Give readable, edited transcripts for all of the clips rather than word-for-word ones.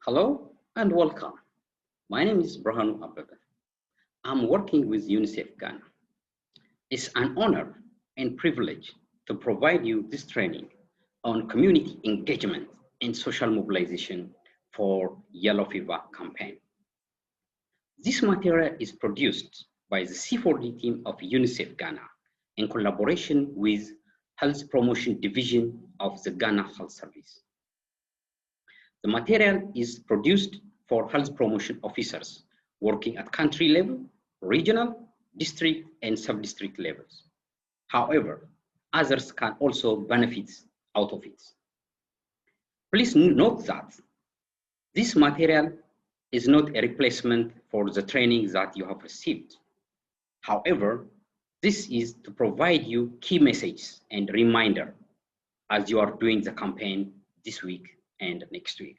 Hello and welcome. My name is Brahanu Abebe. I'm working with UNICEF Ghana. It's an honor and privilege to provide you this training on community engagement and social mobilization for Yellow Fever campaign. This material is produced by the C4D team of UNICEF Ghana in collaboration with Health Promotion Division of the Ghana Health Service. The material is produced for health promotion officers working at country level, regional, district, and sub-district levels. However, others can also benefit out of it. Please note that this material is not a replacement for the training that you have received. However, this is to provide you key messages and reminder as you are doing the campaign this week and next week.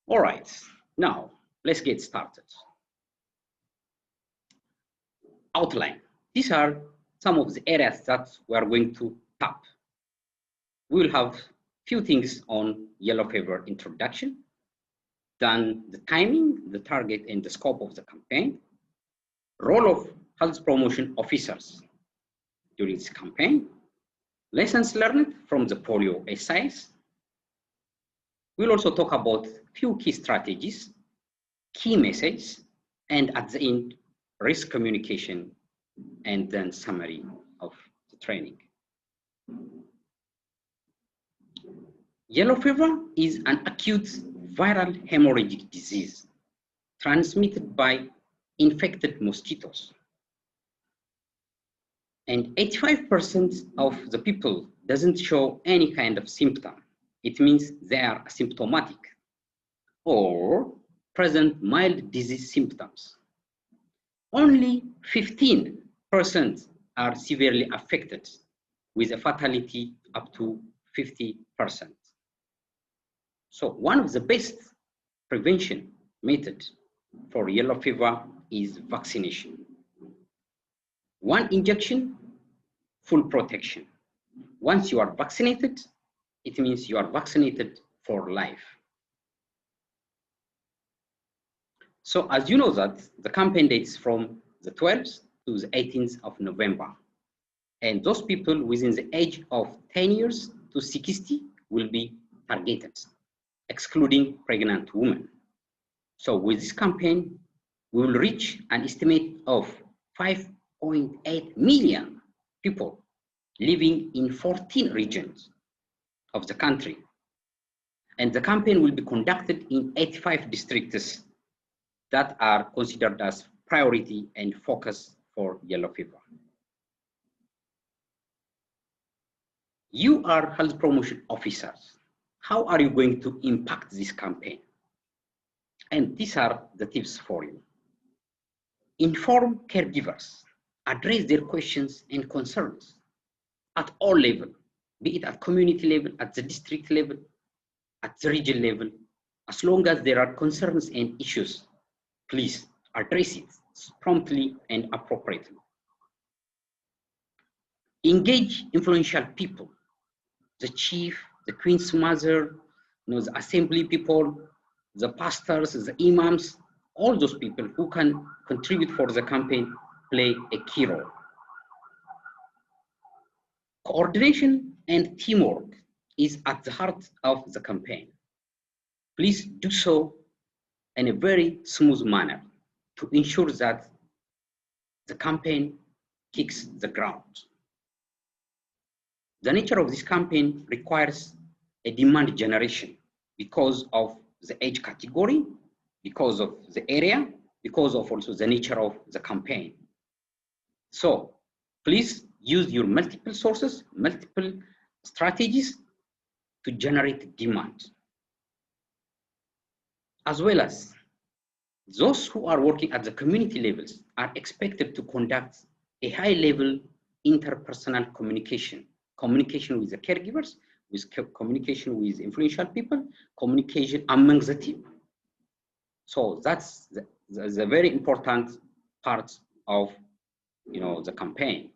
All right, now let's get started. Outline. These are some of the areas that we are going to tap. We will have few things on yellow fever introduction, then the timing, the target, and the scope of the campaign, role of health promotion officers during this campaign, lessons learned from the polio exercise. We'll also talk about few key strategies, key messages, and at the end, risk communication, and then summary of the training. Yellow fever is an acute viral hemorrhagic disease transmitted by infected mosquitoes. And 85% of the people doesn't show any kind of symptom. It means they are asymptomatic or present mild disease symptoms. Only 15% are severely affected with a fatality up to 50%. So one of the best prevention methods for yellow fever is vaccination. One injection, full protection. Once you are vaccinated, it means you are vaccinated for life. So as you know that the campaign dates from the 12th to the 18th of November. And those people within the age of 10 years to 60 will be targeted, excluding pregnant women. So with this campaign, we will reach an estimate of 5.8 million people living in 14 regions of the country. And the campaign will be conducted in 85 districts that are considered as priority and focus for yellow fever. You are health promotion officers. How are you going to impact this campaign? And these are the tips for you. Inform caregivers, address their questions and concerns at all levels, be it at community level, at the district level, at the region level. As long as there are concerns and issues, please address it promptly and appropriately. Engage influential people, the chief, the queen's mother, the assembly people, the pastors, the imams, all those people who can contribute for the campaign play a key role. Coordination and teamwork is at the heart of the campaign. Please do so in a very smooth manner to ensure that the campaign kicks the ground. The nature of this campaign requires a demand generation because of the age category, because of the area, because of also the nature of the campaign. So please use your multiple sources, multiple strategies to generate demand. As well as those who are working at the community levels are expected to conduct a high level interpersonal communication with the caregivers, with communication with influential people, communication among the team. So that's the very important part of the campaign.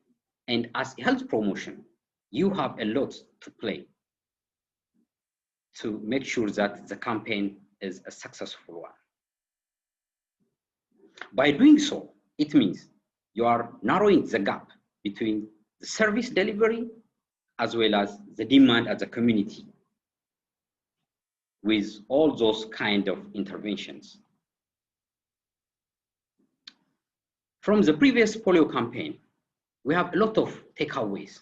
And as health promotion, you have a lot to play to make sure that the campaign is a successful one. By doing so, it means you are narrowing the gap between the service delivery as well as the demand as a community with all those kind of interventions. From the previous polio campaign, we have a lot of takeaways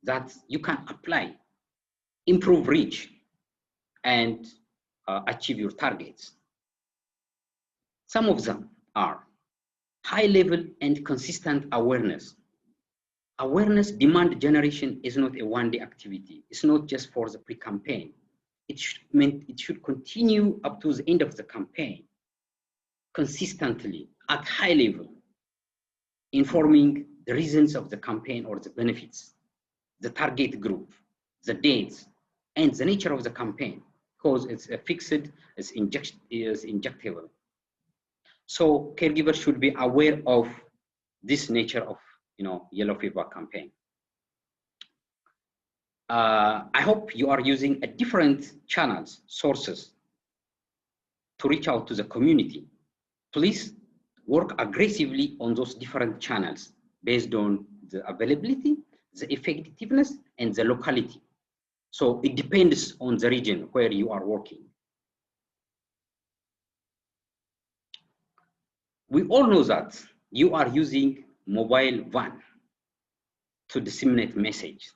that you can apply, improve reach, and achieve your targets. Some of them are high level and consistent awareness. Awareness demand generation is not a one-day activity. It's not just for the pre-campaign. It should continue up to the end of the campaign, consistently at high level, informing the reasons of the campaign or the benefits, the target group, the dates, and the nature of the campaign, because it's a fixed, it's injectable. So caregivers should be aware of this nature of yellow fever campaign. I hope you are using a different channels, sources to reach out to the community. Please work aggressively on those different channels based on the availability, the effectiveness, and the locality. So it depends on the region where you are working. We all know that you are using mobile van to disseminate message.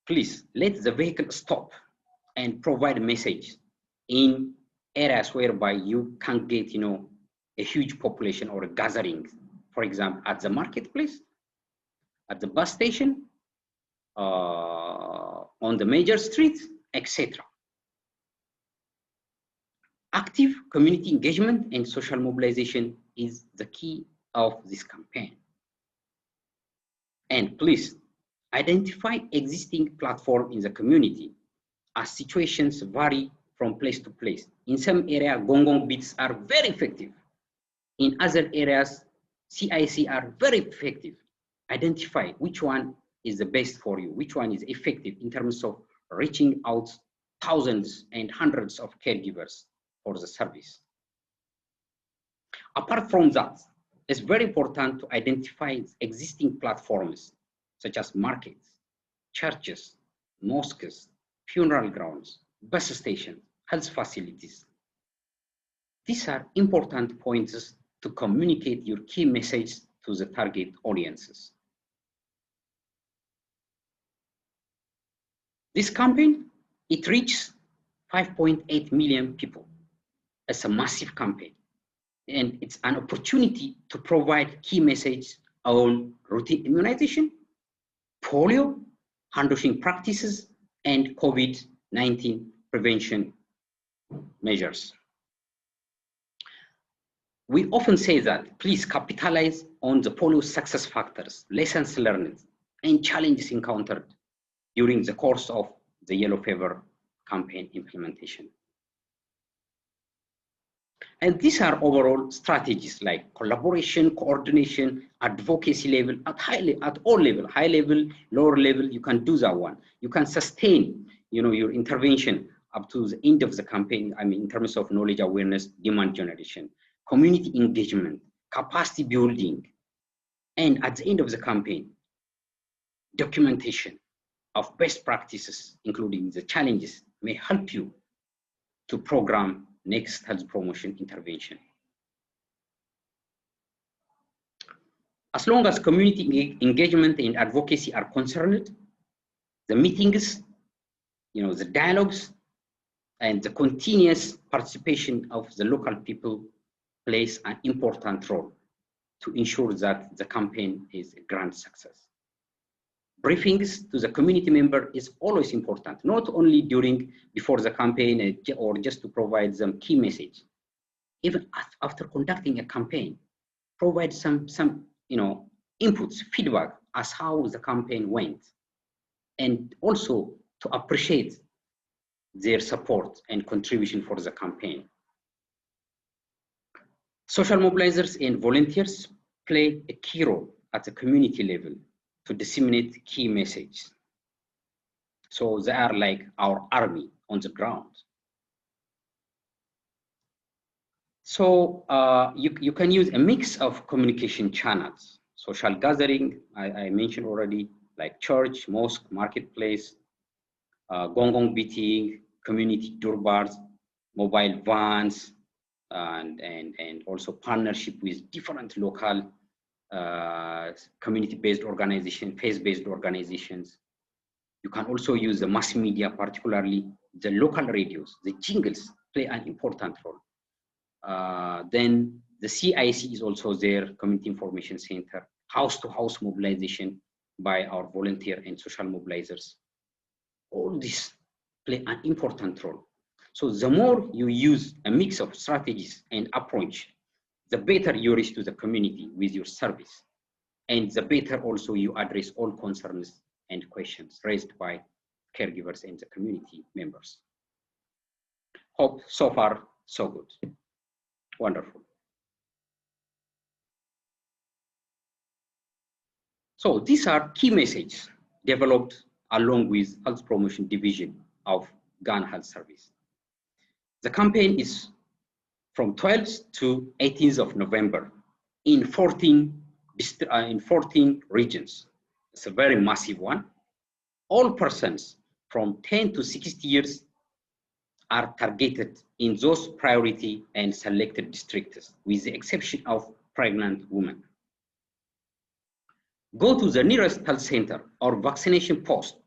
Please let the vehicle stop and provide a message in areas whereby you can get a huge population or a gathering, for example, at the marketplace, at the bus station, on the major streets, etc. Active community engagement and social mobilization is the key of this campaign. And please identify existing platform in the community as situations vary from place to place. In some areas, gong beats are very effective. In other areas, CIC are very effective. Identify which one is the best for you, which one is effective in terms of reaching out thousands and hundreds of caregivers for the service. Apart from that, it's very important to identify existing platforms such as markets, churches, mosques, funeral grounds, bus stations, health facilities. These are important points to communicate your key message to the target audiences. This campaign, it reaches 5.8 million people. It's a massive campaign, and it's an opportunity to provide key message on routine immunization, polio, hand-washing practices, and COVID-19 prevention measures. We often say that please capitalize on the polio success factors, lessons learned, and challenges encountered during the course of the yellow fever campaign implementation. And these are overall strategies like collaboration, coordination, advocacy level, at all level, high level, lower level, you can do that one. You can sustain your intervention up to the end of the campaign, in terms of knowledge awareness, demand generation, community engagement, capacity building, and at the end of the campaign, documentation of best practices, including the challenges, may help you to program next health promotion intervention. As long as community engagement and advocacy are concerned, the meetings, the dialogues, and the continuous participation of the local people plays an important role to ensure that the campaign is a grand success. Briefings to the community member is always important, not only before the campaign or just to provide them key message. Even after conducting a campaign, provide some inputs, feedback as how the campaign went, and also to appreciate their support and contribution for the campaign. Social mobilizers and volunteers play a key role at the community level to disseminate key messages. So they are like our army on the ground. So you can use a mix of communication channels. Social gathering, I mentioned already, like church, mosque, marketplace, gong gong beating, community durbars, mobile vans, and also partnership with different local community-based organizations, faith-based organizations. You can also use the mass media, particularly the local radios. The jingles play an important role. Then the CIC is also there, Community Information Center, house-to-house mobilization by our volunteer and social mobilizers. All this play an important role. So the more you use a mix of strategies and approach, the better you reach to the community with your service. And the better also you address all concerns and questions raised by caregivers and the community members. Hope so far, so good. Wonderful. So these are key messages developed along with Health Promotion Division of Ghana Health Service. The campaign is from 12th to 18th of November in 14 regions. It's a very massive one. All persons from 10 to 60 years are targeted in those priority and selected districts, with the exception of pregnant women. Go to the nearest health center or vaccination post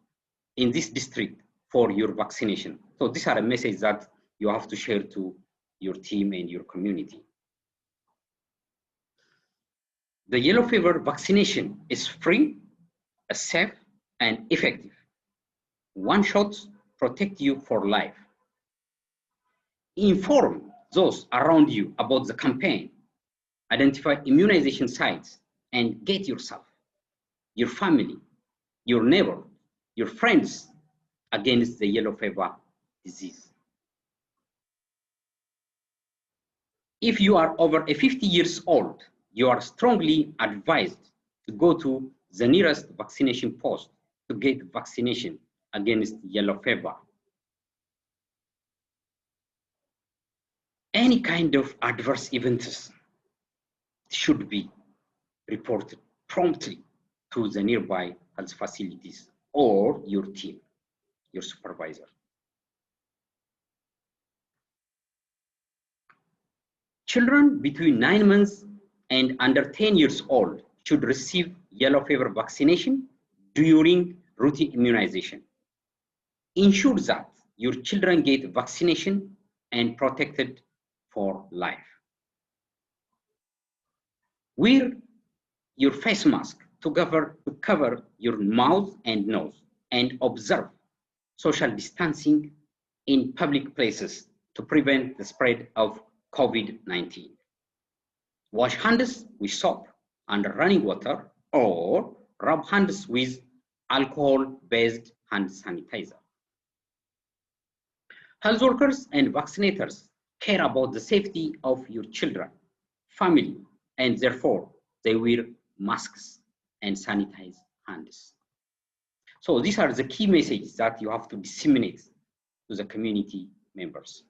in this district for your vaccination. So these are a message that you have to share to your team and your community. The yellow fever vaccination is free, safe, and effective. One shot protects you for life. Inform those around you about the campaign. Identify immunization sites and get yourself, your family, your neighbor, your friends against the yellow fever disease. If you are over 50 years old, you are strongly advised to go to the nearest vaccination post to get vaccination against yellow fever. Any kind of adverse events should be reported promptly to the nearby health facilities or your team, your supervisor. Children between 9 months and under 10 years old should receive yellow fever vaccination during routine immunization. Ensure that your children get vaccination and protected for life. Wear your face mask to cover your mouth and nose, and observe social distancing in public places to prevent the spread of COVID-19. Wash hands with soap and running water, or rub hands with alcohol-based hand sanitizer. Health workers and vaccinators care about the safety of your children, family, and therefore they wear masks and sanitize hands. So these are the key messages that you have to disseminate to the community members.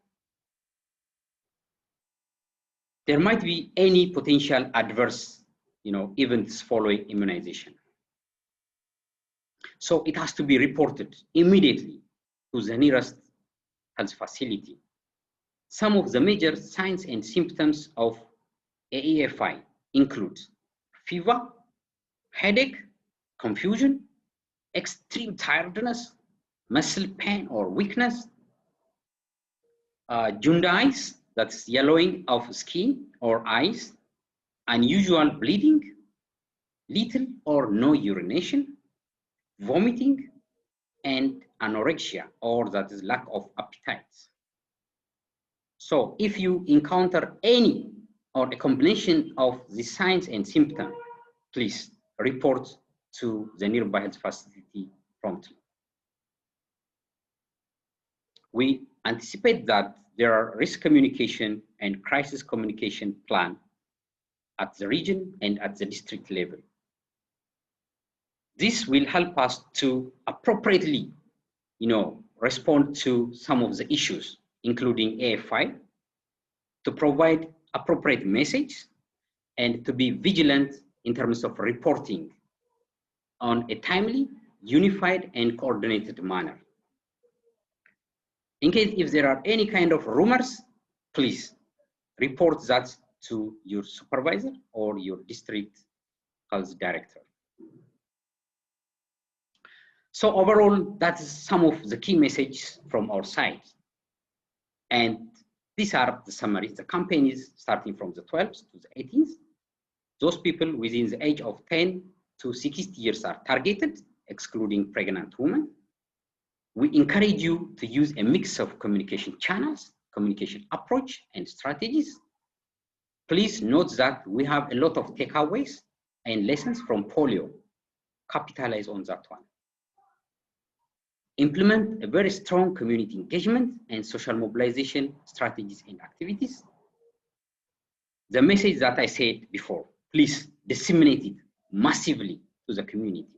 There might be any potential adverse events following immunization. So it has to be reported immediately to the nearest health facility. Some of the major signs and symptoms of AEFI include fever, headache, confusion, extreme tiredness, muscle pain or weakness, jaundice, that's yellowing of skin or eyes, unusual bleeding, little or no urination, vomiting, and anorexia, or that is lack of appetite. So if you encounter any or a combination of the signs and symptoms, please report to the nearby health facility promptly. We anticipate that there are risk communication and crisis communication plan at the region and at the district level. This will help us to appropriately, respond to some of the issues, including AFI, to provide appropriate message and to be vigilant in terms of reporting on a timely, unified, and coordinated manner. In case if there are any kind of rumors, please report that to your supervisor or your district health director. So overall, that is some of the key messages from our side. And these are the summaries. The campaign is starting from the 12th to the 18th. Those people within the age of 10 to 60 years are targeted, excluding pregnant women. We encourage you to use a mix of communication channels, communication approach, and strategies. Please note that we have a lot of takeaways and lessons from polio. Capitalize on that one. Implement a very strong community engagement and social mobilization strategies and activities. The message that I said before, please disseminate it massively to the community.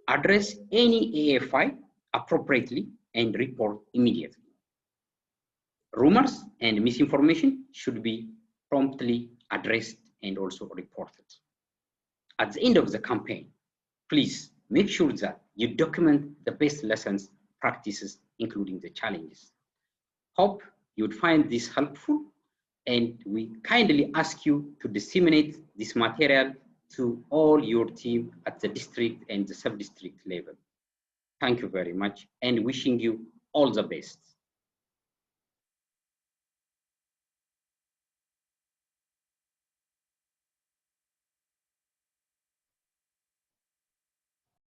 Address any AFI appropriately and report immediately. Rumors and misinformation should be promptly addressed and also reported. At the end of the campaign, please make sure that you document the best lessons, practices, including the challenges. Hope you'd find this helpful, and we kindly ask you to disseminate this material to all your team at the district and the sub-district level. Thank you very much, and wishing you all the best.